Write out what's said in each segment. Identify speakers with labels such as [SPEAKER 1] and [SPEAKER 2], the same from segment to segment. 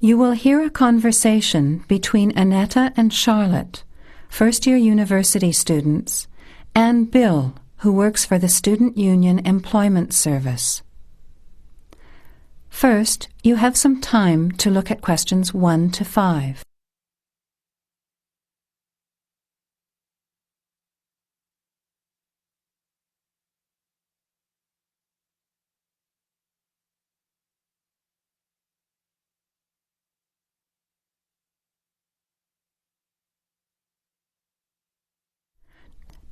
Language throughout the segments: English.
[SPEAKER 1] You will hear a conversation between Annetta and Charlotte, first-year university students, and Bill, who works for the Student Union Employment Service. First, you have some time to look at questions 1 to 5.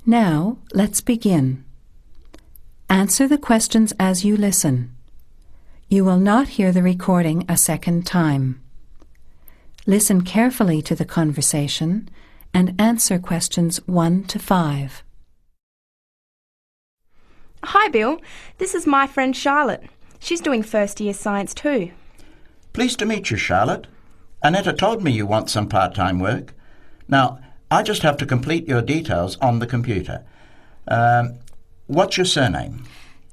[SPEAKER 1] Now, let's begin. Answer the questions as you listen. You will not hear the recording a second time. Listen carefully to the conversation and answer questions 1 to 5.
[SPEAKER 2] Hi, Bill. This is my friend Charlotte. She's doing first-year science too.
[SPEAKER 3] Pleased to meet you, Charlotte. Annetta told me you want some part-time work. Now, I just have to complete your details on the computer. What's your surname?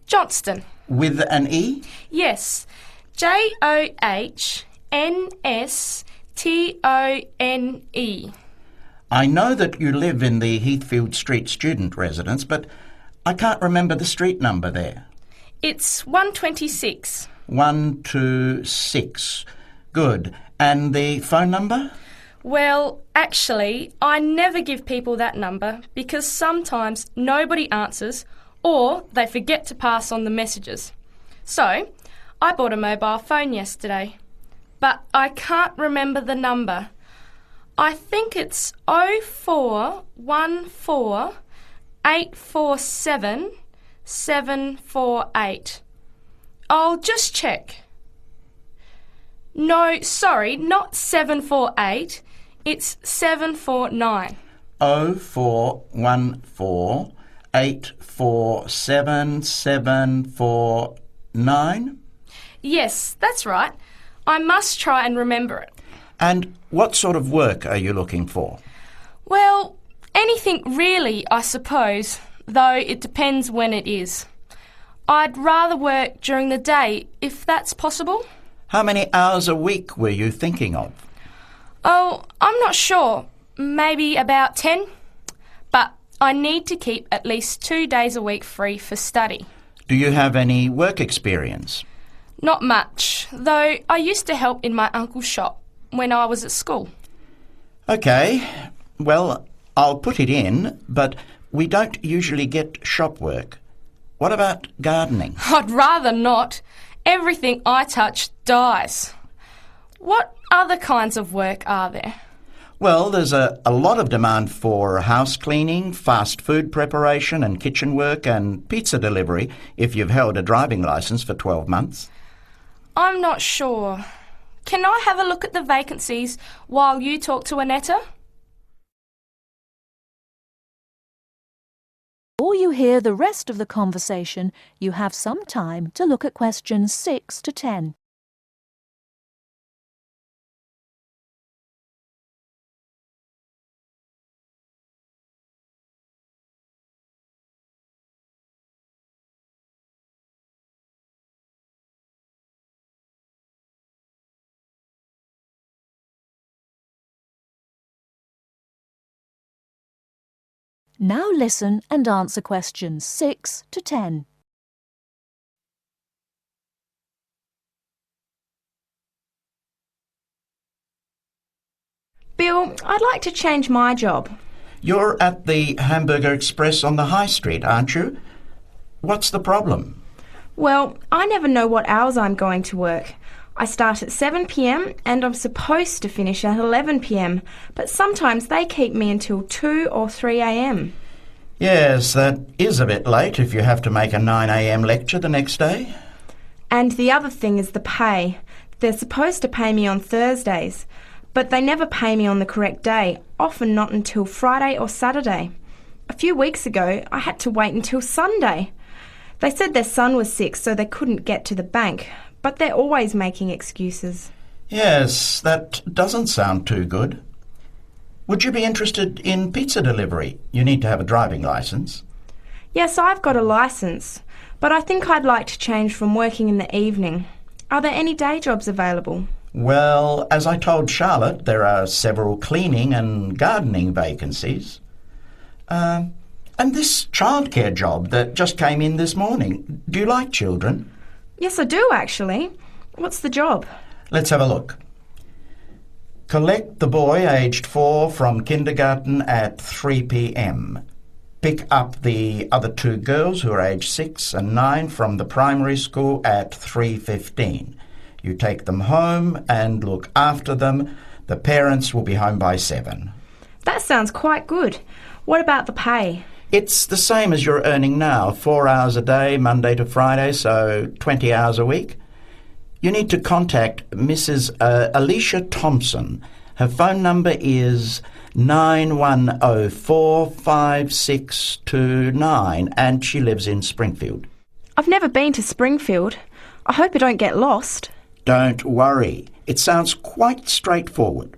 [SPEAKER 2] Johnston.
[SPEAKER 3] With an E?
[SPEAKER 2] Yes. Johnstone.
[SPEAKER 3] I know that you live in the Heathfield Street student residence, but I can't remember the street number there.
[SPEAKER 2] It's 126.
[SPEAKER 3] 126. Good. And the phone number?
[SPEAKER 2] Well, actually, I never give people that number because sometimes nobody answers or they forget to pass on the messages. So, I bought a mobile phone yesterday, but I can't remember the number. I think it's 0414 847 748. I'll just check. No, sorry, not 748. It's 749.
[SPEAKER 3] 0414 847 749?
[SPEAKER 2] Yes, that's right. I must try and remember it.
[SPEAKER 3] And what sort of work are you looking for?
[SPEAKER 2] Well, anything really, I suppose, though it depends when it is. I'd rather work during the day, if that's possible.
[SPEAKER 3] How many hours a week were you thinking of?
[SPEAKER 2] Oh, I'm not sure. Maybe about 10. But I need to keep at least 2 days a week free for study.
[SPEAKER 3] Do you have any work experience?
[SPEAKER 2] Not much, though I used to help in my uncle's shop when I was at school.
[SPEAKER 3] OK. Well, I'll put it in, but we don't usually get shop work. What about gardening?
[SPEAKER 2] I'd rather not. Everything I touch dies. What other kinds of work are there?
[SPEAKER 3] Well, there's a lot of demand for house cleaning, fast food preparation and kitchen work and pizza delivery if you've held a driving licence for 12 months.
[SPEAKER 2] I'm not sure. Can I have a look at the vacancies while you talk to Annetta?
[SPEAKER 4] Before you hear the rest of the conversation, you have some time to look at questions 6 to 10. Now listen and answer questions 6 to 10.
[SPEAKER 2] Bill, I'd like to change my job.
[SPEAKER 3] You're at the Hamburger Express on the High Street, aren't you? What's the problem?
[SPEAKER 2] Well, I never know what hours I'm going to work. I start at 7 p.m. and I'm supposed to finish at 11 p.m, but sometimes they keep me until 2 or 3 a.m.
[SPEAKER 3] Yes, that is a bit late if you have to make a 9 a.m. lecture the next day.
[SPEAKER 2] And the other thing is the pay. They're supposed to pay me on Thursdays, but they never pay me on the correct day, often not until Friday or Saturday. A few weeks ago, I had to wait until Sunday. They said their son was sick, so they couldn't get to the bank, but they're always making excuses.
[SPEAKER 3] Yes, that doesn't sound too good. Would you be interested in pizza delivery? You need to have a driving licence.
[SPEAKER 2] Yes, I've got a licence, but I think I'd like to change from working in the evening. Are there any day jobs available?
[SPEAKER 3] Well, as I told Charlotte, there are several cleaning and gardening vacancies. And this childcare job that just came in this morning. Do you like children?
[SPEAKER 2] Yes, I do, actually. What's the job?
[SPEAKER 3] Let's have a look. Collect the boy aged 4 from kindergarten at 3 p.m. Pick up the other 2 girls who are aged 6 and 9 from the primary school at 3:15. You take them home and look after them. The parents will be home by 7.
[SPEAKER 2] That sounds quite good. What about the pay?
[SPEAKER 3] It's the same as you're earning now, 4 hours a day, Monday to Friday, so 20 hours a week. You need to contact Mrs. Alicia Thompson. Her phone number is 91045629 and she lives in Springfield.
[SPEAKER 2] I've never been to Springfield. I hope I don't get lost.
[SPEAKER 3] Don't worry. It sounds quite straightforward.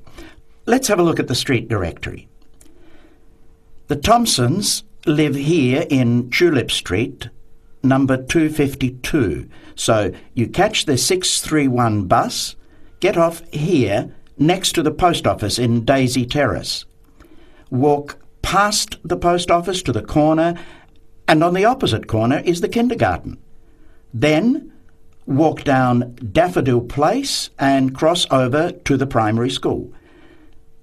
[SPEAKER 3] Let's have a look at the street directory. The Thompsons live here in Tulip Street, number 252. So you catch the 631 bus, get off here next to the post office in Daisy Terrace. Walk past the post office to the corner, and on the opposite corner is the kindergarten. Then walk down Daffodil Place and cross over to the primary school.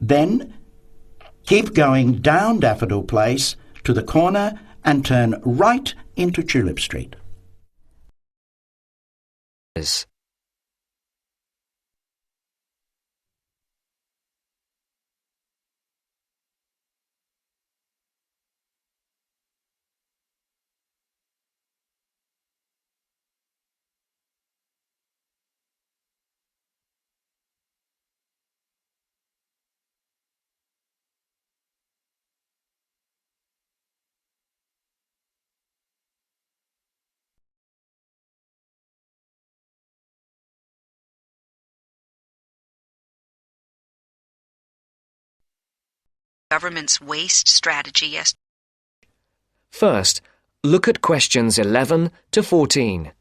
[SPEAKER 3] Then keep going down Daffodil Place to the corner and turn right into Tulip Street.
[SPEAKER 5] Government's waste strategy yesterday.
[SPEAKER 6] First, look at questions 11 to 14.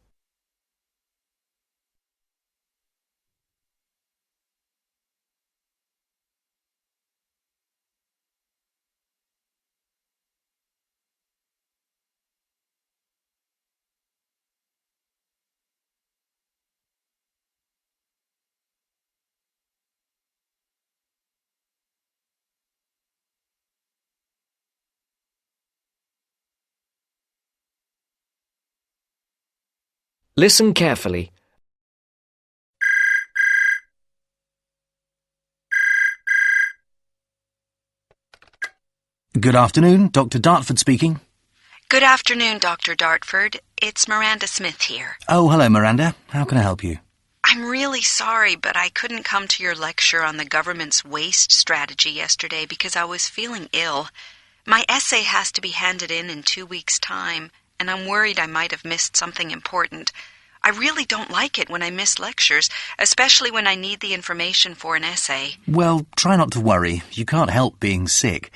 [SPEAKER 6] Listen carefully.
[SPEAKER 7] Good afternoon, Dr. Dartford speaking.
[SPEAKER 5] Good afternoon, Dr. Dartford. It's Miranda Smith here.
[SPEAKER 7] Oh, hello, Miranda. How can I help you?
[SPEAKER 5] I'm really sorry, but I couldn't come to your lecture on the government's waste strategy yesterday because I was feeling ill. My essay has to be handed in 2 weeks' time, and I'm worried I might have missed something important. I really don't like it when I miss lectures, especially when I need the information for an essay.
[SPEAKER 7] Well, try not to worry. You can't help being sick.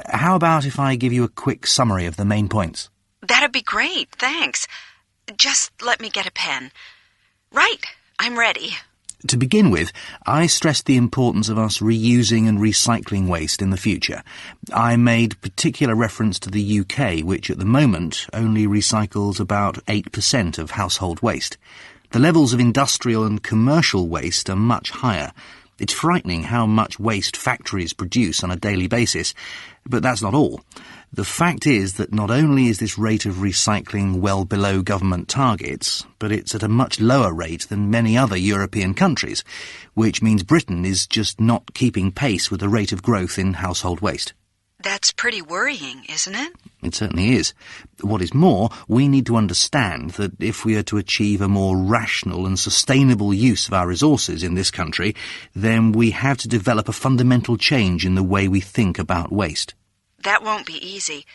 [SPEAKER 7] How about if I give you a quick summary of the main points?
[SPEAKER 5] That'd be great, thanks. Just let me get a pen. Right, I'm ready.
[SPEAKER 7] To begin with, I stressed the importance of us reusing and recycling waste in the future. I made particular reference to the UK, which at the moment only recycles about 8% of household waste. The levels of industrial and commercial waste are much higher. It's frightening how much waste factories produce on a daily basis, but that's not all. The fact is that not only is this rate of recycling well below government targets, but it's at a much lower rate than many other European countries, which means Britain is just not keeping pace with the rate of growth in household waste.
[SPEAKER 5] That's pretty worrying, isn't it?
[SPEAKER 7] It certainly is. What is more, we need to understand that if we are to achieve a more rational and sustainable use of our resources in this country, then we have to develop a fundamental change in the way we think about waste.
[SPEAKER 5] That won't be easy.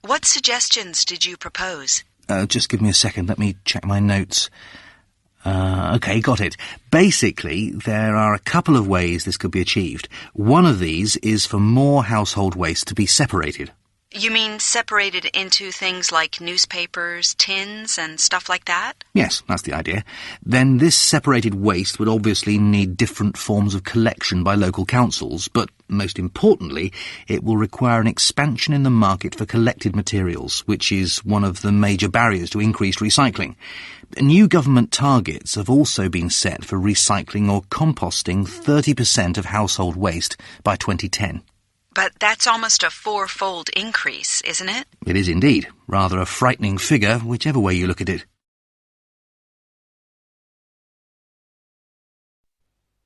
[SPEAKER 5] What suggestions did you propose?
[SPEAKER 7] Just give me a second. Let me check my notes. OK, got it. Basically, there are a couple of ways this could be achieved. One of these is for more household waste to be separated.
[SPEAKER 5] You mean separated into things like newspapers, tins, and stuff like that?
[SPEAKER 7] Yes, that's the idea. Then this separated waste would obviously need different forms of collection by local councils, but most importantly, it will require an expansion in the market for collected materials, which is one of the major barriers to increased recycling. New government targets have also been set for recycling or composting 30% of household waste by 2010.
[SPEAKER 5] But that's almost a four-fold increase, isn't it?
[SPEAKER 7] It is indeed. Rather a frightening figure, whichever way you look at it.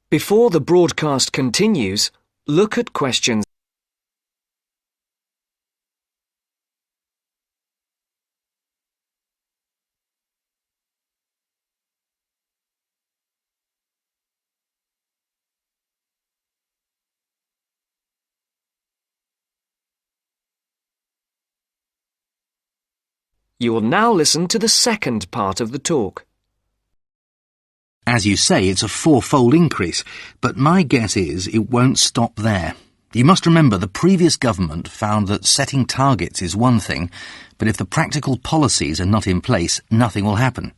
[SPEAKER 6] Before the broadcast continues, look at questions. You will now listen to the second part of the talk.
[SPEAKER 7] As you say, it's a four-fold increase, but my guess is it won't stop there. You must remember the previous government found that setting targets is one thing, but if the practical policies are not in place, nothing will happen.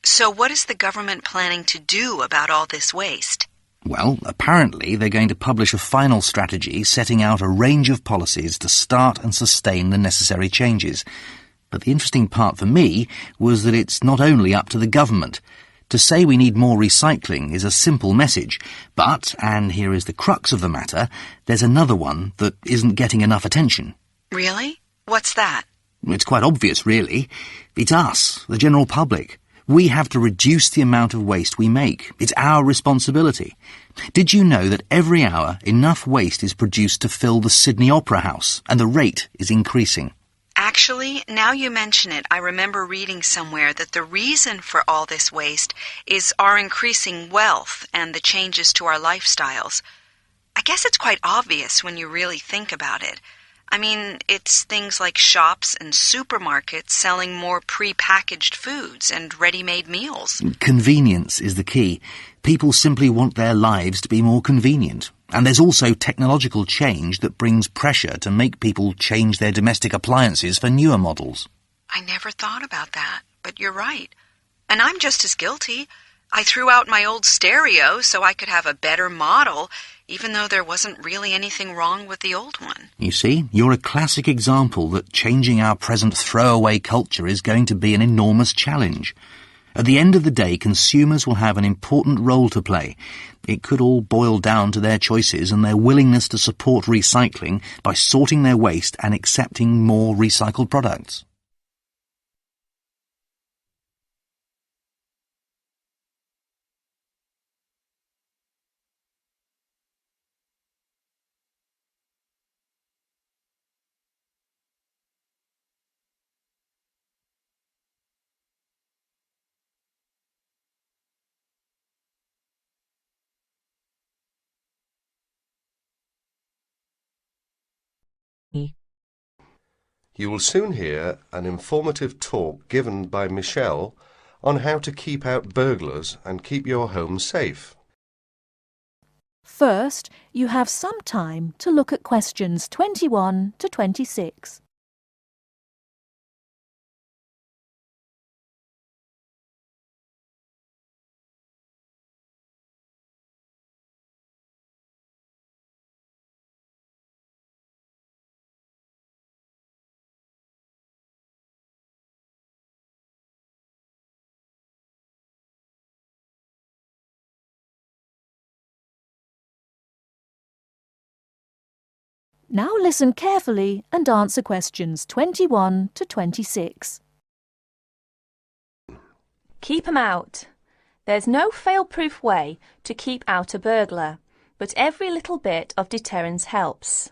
[SPEAKER 5] So what is the government planning to do about all this waste?
[SPEAKER 7] Well, apparently they're going to publish a final strategy setting out a range of policies to start and sustain the necessary changes. But the interesting part for me was that it's not only up to the government. To say we need more recycling is a simple message, but, and here is the crux of the matter, there's another one that isn't getting enough attention.
[SPEAKER 5] Really? What's that?
[SPEAKER 7] It's quite obvious, really. It's us, the general public. We have to reduce the amount of waste we make. It's our responsibility. Did you know that every hour enough waste is produced to fill the Sydney Opera House, and the rate is increasing?
[SPEAKER 5] Actually, now you mention it, I remember reading somewhere that the reason for all this waste is our increasing wealth and the changes to our lifestyles. I guess it's quite obvious when you really think about it. I mean, it's things like shops and supermarkets selling more pre-packaged foods and ready-made meals.
[SPEAKER 7] Convenience is the key. People simply want their lives to be more convenient. And there's also technological change that brings pressure to make people change their domestic appliances for newer models.
[SPEAKER 5] I never thought about that, but you're right. And I'm just as guilty. I threw out my old stereo so I could have a better model, even though there wasn't really anything wrong with the old one.
[SPEAKER 7] You see, you're a classic example that changing our present throwaway culture is going to be an enormous challenge. At the end of the day, consumers will have an important role to play. It could all boil down to their choices and their willingness to support recycling by sorting their waste and accepting more recycled products.
[SPEAKER 8] You will soon hear an informative talk given by Michelle on how to keep out burglars and keep your home safe.
[SPEAKER 4] First, you have some time to look at questions 21 to 26. Now listen carefully and answer questions 21 to 26.
[SPEAKER 9] Keep 'em out. There's no fail-proof way to keep out a burglar, but every little bit of deterrence helps.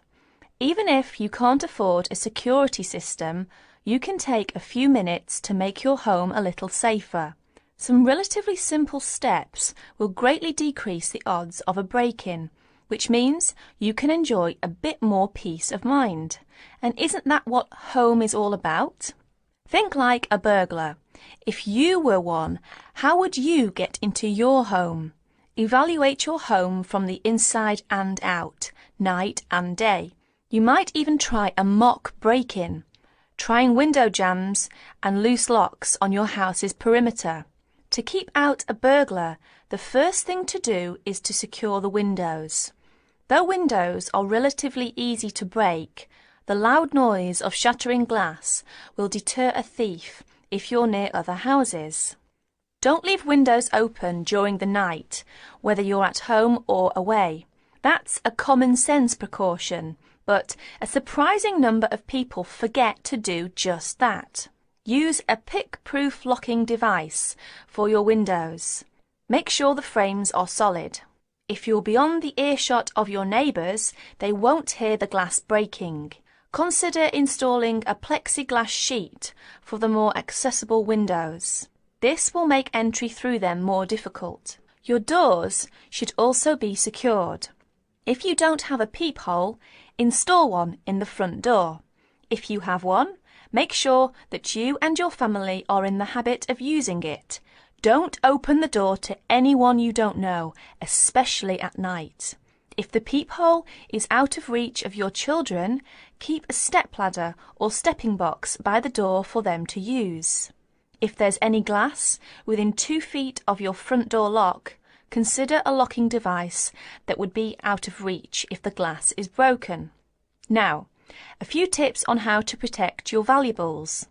[SPEAKER 9] Even if you can't afford a security system, you can take a few minutes to make your home a little safer. Some relatively simple steps will greatly decrease the odds of a break-in, which means you can enjoy a bit more peace of mind. And isn't that what home is all about? Think like a burglar. If you were one, how would you get into your home? Evaluate your home from the inside and out, night and day. You might even try a mock break-in, trying window jambs and loose locks on your house's perimeter. To keep out a burglar, the first thing to do is to secure the windows. Though windows are relatively easy to break, the loud noise of shattering glass will deter a thief if you're near other houses. Don't leave windows open during the night, whether you're at home or away. That's a common sense precaution, but a surprising number of people forget to do just that. Use a pick-proof locking device for your windows. Make sure the frames are solid. If you're beyond the earshot of your neighbours, they won't hear the glass breaking. Consider installing a plexiglass sheet for the more accessible windows. This will make entry through them more difficult. Your doors should also be secured. If you don't have a peephole, install one in the front door. If you have one, make sure that you and your family are in the habit of using it. Don't open the door to anyone you don't know, especially at night. If the peephole is out of reach of your children, keep a stepladder or stepping box by the door for them to use. If there's any glass within 2 feet of your front door lock, consider a locking device that would be out of reach if the glass is broken. Now, a few tips on how to protect your valuables.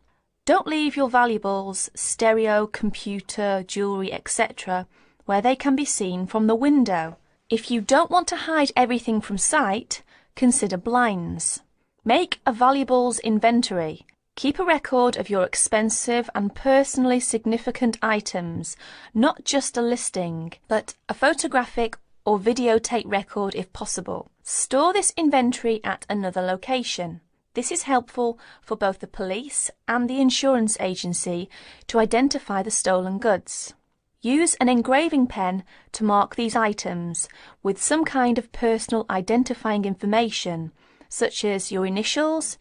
[SPEAKER 9] Don't leave your valuables, stereo, computer, jewellery, etc., where they can be seen from the window. If you don't want to hide everything from sight, consider blinds. Make a valuables inventory. Keep a record of your expensive and personally significant items, not just a listing, but a photographic or videotape record if possible. Store this inventory at another location. This is helpful for both the police and the insurance agency to identify the stolen goods. Use an engraving pen to mark these items with some kind of personal identifying information, such as your initials,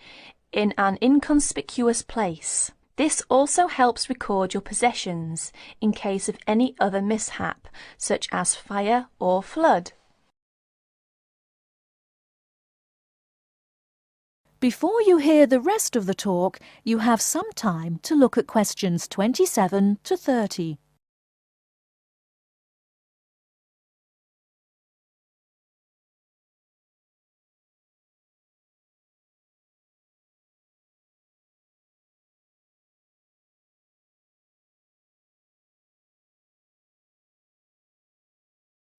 [SPEAKER 9] in an inconspicuous place. This also helps record your possessions in case of any other mishap, such as fire or flood.
[SPEAKER 4] Before you hear the rest of the talk, you have some time to look at questions 27 to 30.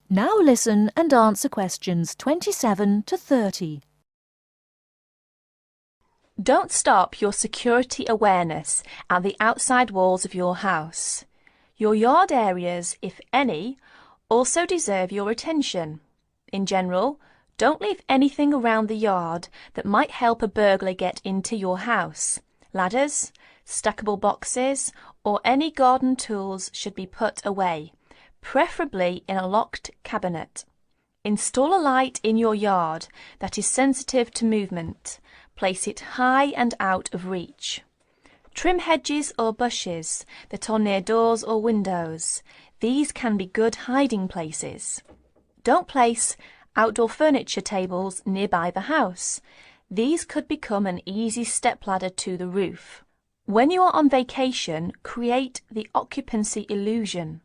[SPEAKER 4] Now listen and answer questions 27 to 30.
[SPEAKER 9] Don't stop your security awareness at the outside walls of your house. Your yard areas, if any, also deserve your attention. In general, don't leave anything around the yard that might help a burglar get into your house. Ladders, stackable boxes, or any garden tools should be put away, preferably in a locked cabinet. Install a light in your yard that is sensitive to movement. Place it high and out of reach. Trim hedges or bushes that are near doors or windows. These can be good hiding places. Don't place outdoor furniture tables nearby the house. These could become an easy stepladder to the roof. When you are on vacation, create the occupancy illusion.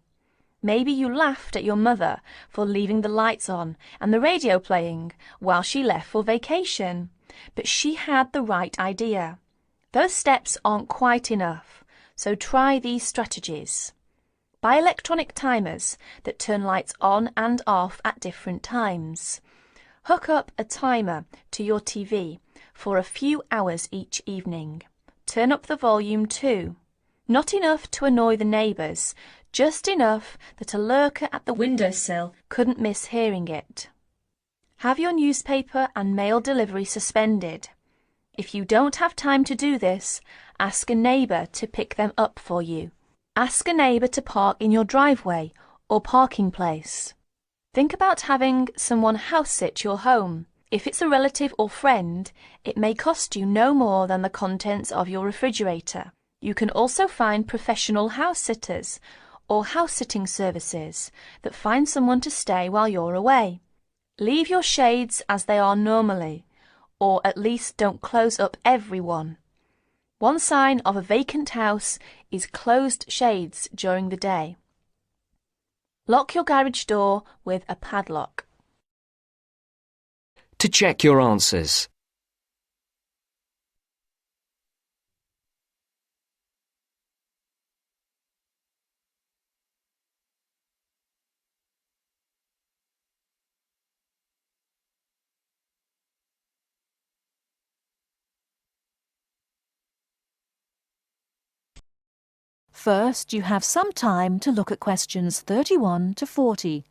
[SPEAKER 9] Maybe you laughed at your mother for leaving the lights on and the radio playing while she left for vacation, but she had the right idea. Those steps aren't quite enough, so try these strategies. Buy electronic timers that turn lights on and off at different times. Hook up a timer to your TV for a few hours each evening. Turn up the volume too. Not enough to annoy the neighbours, just enough that a lurker at the windowsill couldn't miss hearing it. Have your newspaper and mail delivery suspended. If you don't have time to do this, ask a neighbour to pick them up for you. Ask a neighbour to park in your driveway or parking place. Think about having someone house-sit your home. If it's a relative or friend, it may cost you no more than the contents of your refrigerator. You can also find professional house-sitters or house-sitting services that find someone to stay while you're away. Leave your shades as they are normally, or at least don't close up everyone. One sign of a vacant house is closed shades during the day. Lock your garage door with a padlock.
[SPEAKER 6] To check your answers.
[SPEAKER 4] First, you have some time to look at questions 31 to 40.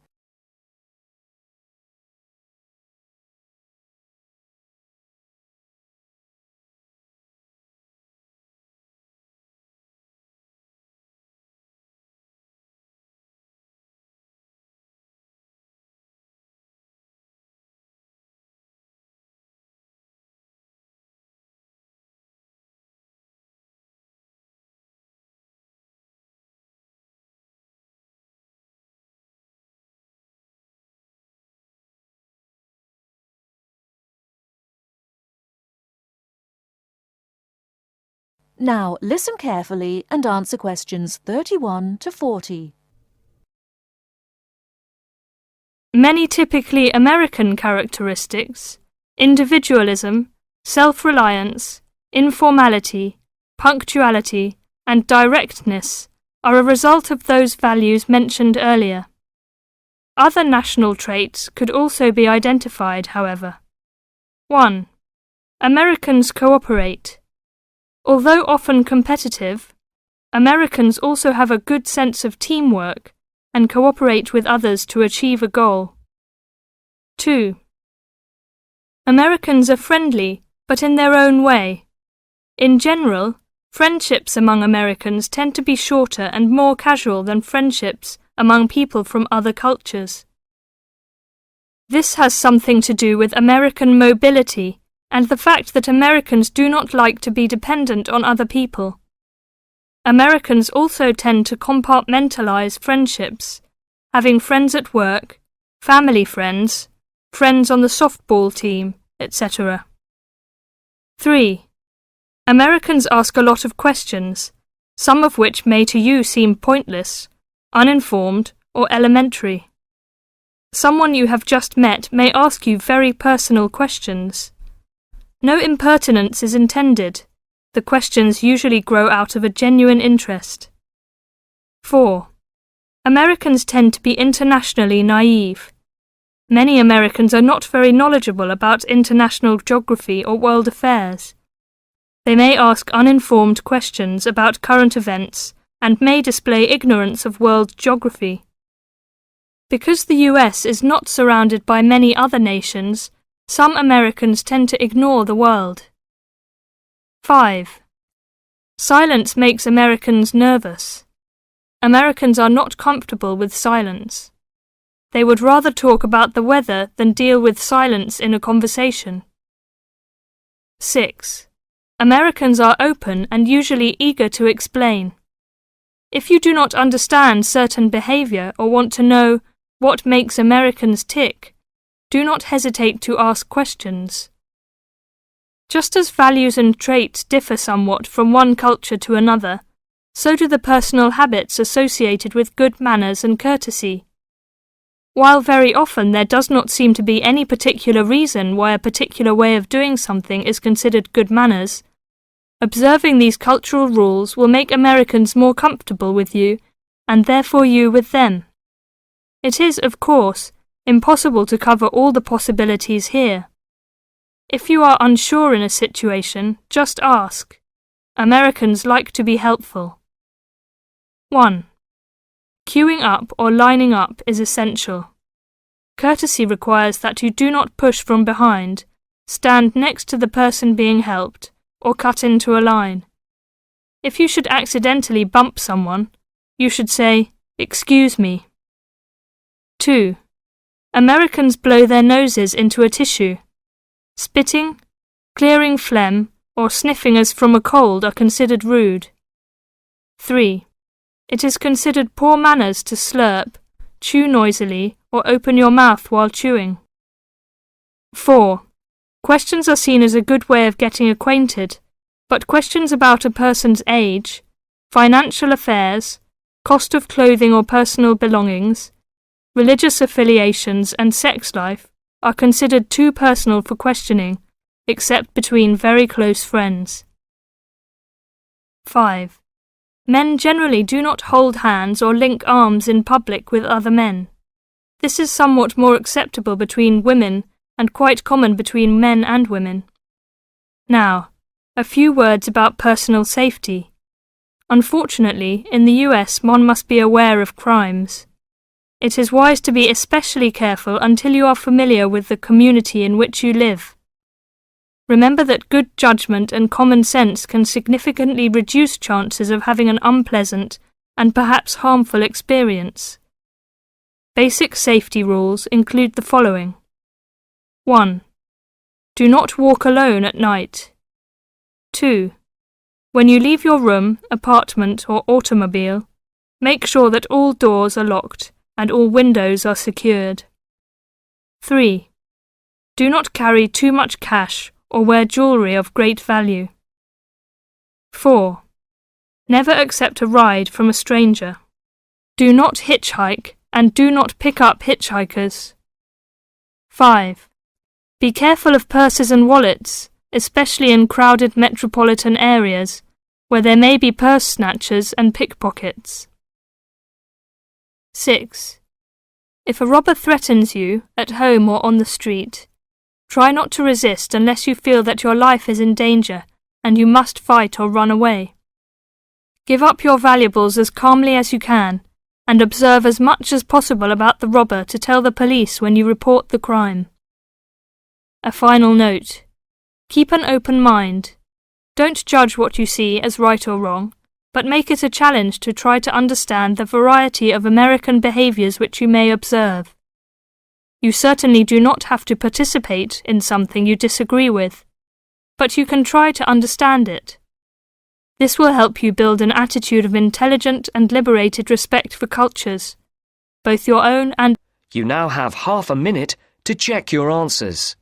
[SPEAKER 4] Now, listen carefully and answer questions 31 to 40.
[SPEAKER 10] Many typically American characteristics, individualism, self-reliance, informality, punctuality, and directness, are a result of those values mentioned earlier. Other national traits could also be identified, however. 1. Americans cooperate. Although often competitive, Americans also have a good sense of teamwork and cooperate with others to achieve a goal. 2. Americans are friendly, but in their own way. In general, friendships among Americans tend to be shorter and more casual than friendships among people from other cultures. This has something to do with American mobility and the fact that Americans do not like to be dependent on other people. Americans also tend to compartmentalize friendships, having friends at work, family friends, friends on the softball team, etc. 3. Americans ask a lot of questions, some of which may to you seem pointless, uninformed, or elementary. Someone you have just met may ask you very personal questions. No impertinence is intended. The questions usually grow out of a genuine interest. 4. Americans tend to be internationally naive. Many Americans are not very knowledgeable about international geography or world affairs. They may ask uninformed questions about current events and may display ignorance of world geography. Because the US is not surrounded by many other nations, some Americans tend to ignore the world. 5. Silence makes Americans nervous. Americans are not comfortable with silence. They would rather talk about the weather than deal with silence in a conversation. 6. Americans are open and usually eager to explain. If you do not understand certain behavior or want to know what makes Americans tick, do not hesitate to ask questions. Just as values and traits differ somewhat from one culture to another, so do the personal habits associated with good manners and courtesy. While very often there does not seem to be any particular reason why a particular way of doing something is considered good manners, observing these cultural rules will make Americans more comfortable with you, and therefore you with them. It is, of course, impossible to cover all the possibilities here. If you are unsure in a situation, just ask. Americans like to be helpful. 1. Queuing up or lining up is essential. Courtesy requires that you do not push from behind, stand next to the person being helped, or cut into a line. If you should accidentally bump someone, you should say, "Excuse me." 2. Americans blow their noses into a tissue. Spitting, clearing phlegm, or sniffing as from a cold are considered rude. 3. It is considered poor manners to slurp, chew noisily, or open your mouth while chewing. 4. Questions are seen as a good way of getting acquainted, but questions about a person's age, financial affairs, cost of clothing or personal belongings, religious affiliations and sex life are considered too personal for questioning, except between very close friends. 5. Men generally do not hold hands or link arms in public with other men. This is somewhat more acceptable between women and quite common between men and women. Now, a few words about personal safety. Unfortunately, in the US, one must be aware of crimes. It is wise to be especially careful until you are familiar with the community in which you live. Remember that good judgment and common sense can significantly reduce chances of having an unpleasant and perhaps harmful experience. Basic safety rules include the following. 1. Do not walk alone at night. 2. When you leave your room, apartment or automobile, make sure that all doors are locked and all windows are secured. 3. Do not carry too much cash or wear jewellery of great value. 4. Never accept a ride from a stranger. Do not hitchhike and do not pick up hitchhikers. 5. Be careful of purses and wallets, especially in crowded metropolitan areas where there may be purse snatchers and pickpockets. 6. If a robber threatens you, at home or on the street, try not to resist unless you feel that your life is in danger and you must fight or run away. Give up your valuables as calmly as you can and observe as much as possible about the robber to tell the police when you report the crime. A final note. Keep an open mind. Don't judge what you see as right or wrong, but make it a challenge to try to understand the variety of American behaviours which you may observe. You certainly do not have to participate in something you disagree with, but you can try to understand it. This will help you build an attitude of intelligent and liberated respect for cultures, both your own and...
[SPEAKER 6] You now have half a minute to check your answers.